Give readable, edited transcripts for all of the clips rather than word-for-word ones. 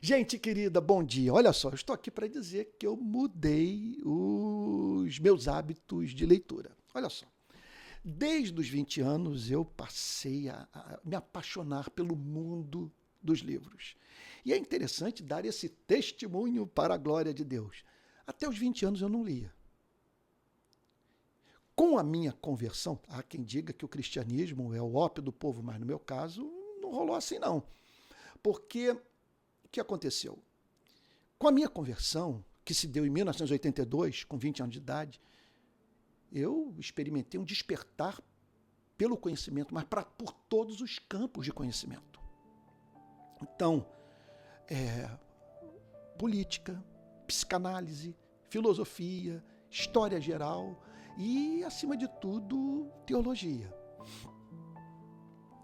Gente querida, bom dia. Olha só, eu estou aqui para dizer que eu mudei os meus hábitos de leitura. Olha só, desde os 20 anos eu passei a me apaixonar pelo mundo dos livros. E é interessante dar esse testemunho para a glória de Deus. Até os 20 anos eu não lia. Com a minha conversão, há quem diga que o cristianismo é o ópio do povo, mas no meu caso não rolou assim não. Porque o que aconteceu? Com a minha conversão, que se deu em 1982, com 20 anos de idade, eu experimentei um despertar pelo conhecimento, mas por todos os campos de conhecimento. Então, política, psicanálise, filosofia, história geral e, acima de tudo, teologia.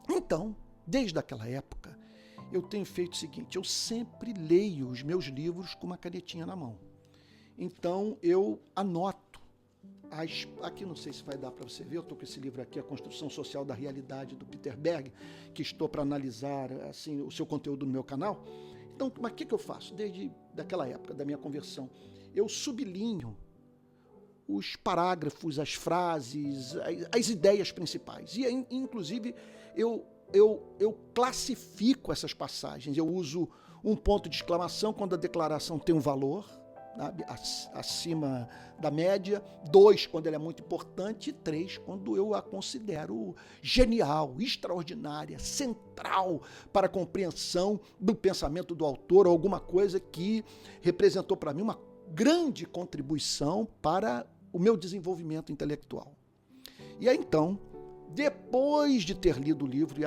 Então, desde aquela época, eu tenho feito o seguinte, eu sempre leio os meus livros com uma canetinha na mão. Então, eu anoto. Aqui não sei se vai dar para você ver, eu estou com esse livro aqui, A Construção Social da Realidade, do Peter Berg, que estou para analisar assim, o seu conteúdo no meu canal. Então, mas o que eu faço? Desde daquela época, da minha conversão, eu sublinho os parágrafos, as frases, as ideias principais. E, inclusive, eu classifico essas passagens. Eu uso um ponto de exclamação quando a declaração tem um valor, sabe, acima da média, 2 quando ela é muito importante, e 3 quando eu a considero genial, extraordinária, central para a compreensão do pensamento do autor, ou alguma coisa que representou para mim uma grande contribuição para o meu desenvolvimento intelectual. E aí então, depois de ter lido o livro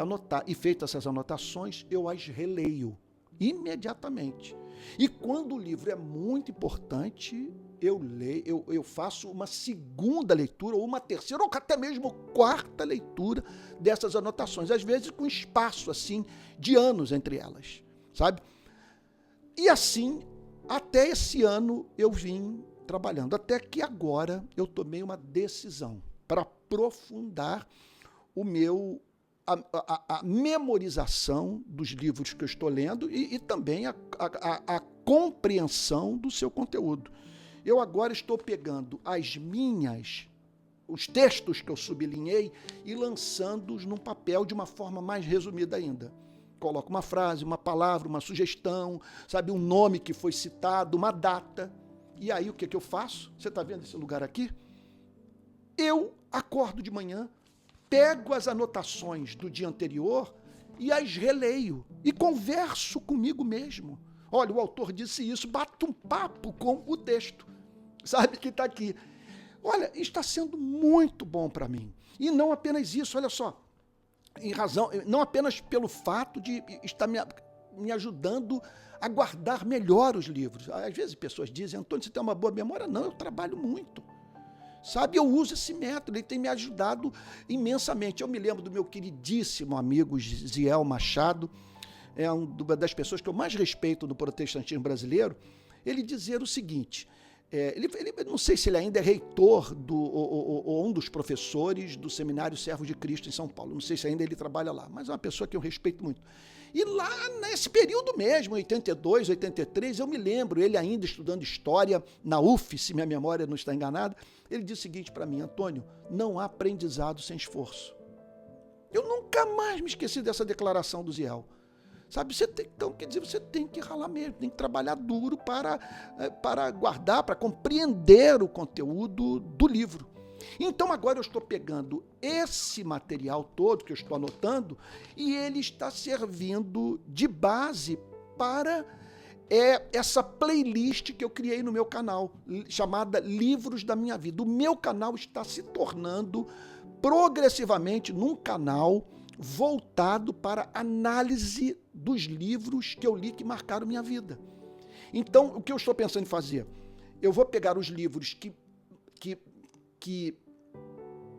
e feito essas anotações, eu as releio imediatamente. E quando o livro é muito importante, eu faço uma segunda leitura, ou uma terceira, ou até mesmo quarta leitura dessas anotações, às vezes com espaço assim de anos entre elas, sabe? E assim, até esse ano eu vim trabalhando, até que agora eu tomei uma decisão para aprofundar a memorização dos livros que eu estou lendo e também a compreensão do seu conteúdo. Eu agora estou pegando os textos que eu sublinhei e lançando-os num papel de uma forma mais resumida ainda. Coloco uma frase, uma palavra, uma sugestão, sabe, um nome que foi citado, uma data. E aí o que eu faço? Você está vendo esse lugar aqui? Eu acordo de manhã, pego as anotações do dia anterior e as releio e converso comigo mesmo. Olha, o autor disse isso, bato um papo com o texto, sabe, que está aqui. Olha, está sendo muito bom para mim. E não apenas isso, olha só, não apenas pelo fato de estar me ajudando a guardar melhor os livros. Às vezes pessoas dizem, Antônio, você tem uma boa memória? Não, eu trabalho muito. Sabe, eu uso esse método, ele tem me ajudado imensamente. Eu me lembro do meu queridíssimo amigo Ziel Machado, uma das pessoas que eu mais respeito no protestantismo brasileiro, ele dizer o seguinte, ele não sei se ele ainda é reitor ou um dos professores do Seminário Servos de Cristo em São Paulo, não sei se ainda ele trabalha lá, mas é uma pessoa que eu respeito muito. E lá, nesse período mesmo, 82, 83, eu me lembro, ele ainda estudando História na UF, se minha memória não está enganada, ele disse o seguinte para mim, Antônio, não há aprendizado sem esforço. Eu nunca mais me esqueci dessa declaração do Ziel. Sabe, então, quer dizer, você tem que ralar mesmo, tem que trabalhar duro para guardar, para compreender o conteúdo do livro. Então agora eu estou pegando esse material todo que eu estou anotando e ele está servindo de base para essa playlist que eu criei no meu canal, chamada Livros da Minha Vida. O meu canal está se tornando progressivamente num canal voltado para análise dos livros que eu li que marcaram minha vida. Então, o que eu estou pensando em fazer? Eu vou pegar os livros que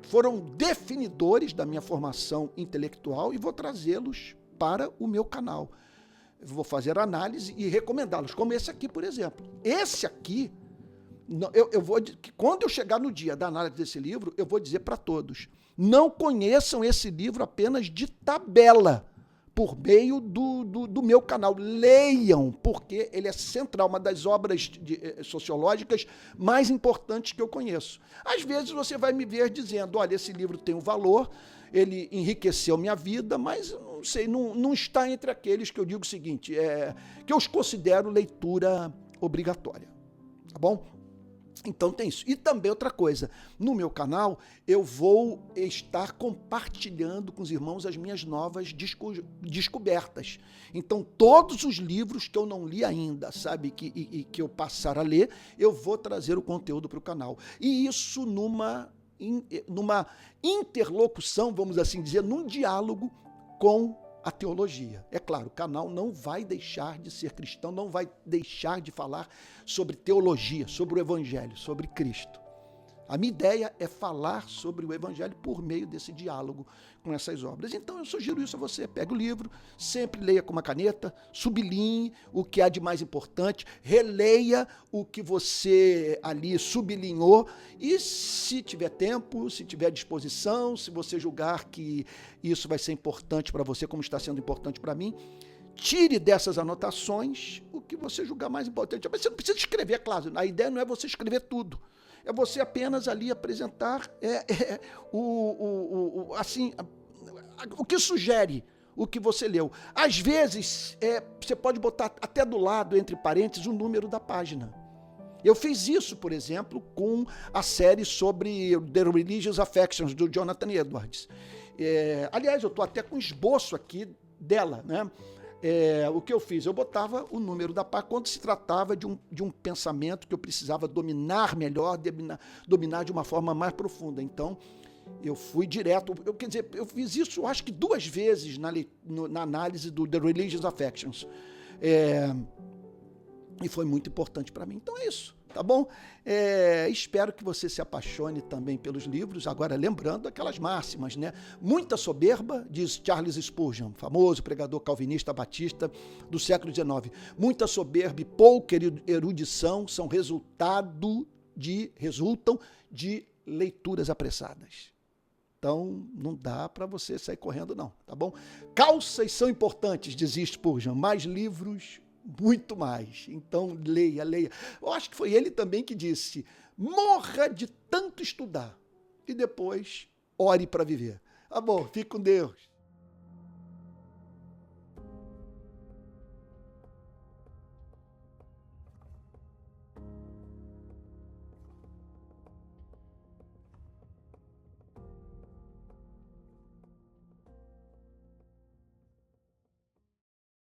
foram definidores da minha formação intelectual e vou trazê-los para o meu canal. Eu vou fazer análise e recomendá-los, como esse aqui, por exemplo. Esse aqui, quando eu chegar no dia da análise desse livro, eu vou dizer para todos, não conheçam esse livro apenas de tabela, por meio do meu canal. Leiam, porque ele é central, uma das obras sociológicas mais importantes que eu conheço. Às vezes você vai me ver dizendo, olha, esse livro tem um valor, ele enriqueceu minha vida, mas não sei, não está entre aqueles que eu digo o seguinte, que eu os considero leitura obrigatória, tá bom? Então tem isso. E também outra coisa, no meu canal eu vou estar compartilhando com os irmãos as minhas novas descobertas. Então todos os livros que eu não li ainda, sabe, que eu passar a ler, eu vou trazer o conteúdo para o canal. E isso numa interlocução, vamos assim dizer, num diálogo com a teologia. É claro, o canal não vai deixar de ser cristão, não vai deixar de falar sobre teologia, sobre o evangelho, sobre Cristo. A minha ideia é falar sobre o evangelho por meio desse diálogo com essas obras. Então eu sugiro isso a você, pega o livro, sempre leia com uma caneta, sublinhe o que há de mais importante, releia o que você ali sublinhou e se tiver tempo, se tiver disposição, se você julgar que isso vai ser importante para você, como está sendo importante para mim, tire dessas anotações o que você julgar mais importante. Mas você não precisa escrever, é claro, a ideia não é você escrever tudo. É você apenas ali apresentar o que sugere o que você leu. Às vezes, você pode botar até do lado, entre parênteses, o número da página. Eu fiz isso, por exemplo, com a série sobre The Religious Affections, do Jonathan Edwards. Aliás, eu estou até com esboço aqui dela, né? O que eu fiz? Eu botava o número da página quando se tratava de um pensamento que eu precisava dominar melhor, dominar de uma forma mais profunda. Então, eu fui direto, quer dizer, eu fiz isso acho que 2 vezes na análise do The Religious Affections. E foi muito importante para mim. Então é isso, tá bom? Espero que você se apaixone também pelos livros. Agora, lembrando aquelas máximas, né? Muita soberba, diz Charles Spurgeon, famoso pregador calvinista batista do século XIX. Muita soberba e pouca erudição resultam de leituras apressadas. Então, não dá para você sair correndo, não, tá bom? Calças são importantes, dizia Spurgeon, mais livros, muito mais. Então, leia. Eu acho que foi ele também que disse, morra de tanto estudar e depois ore para viver. Tá bom, fique com Deus.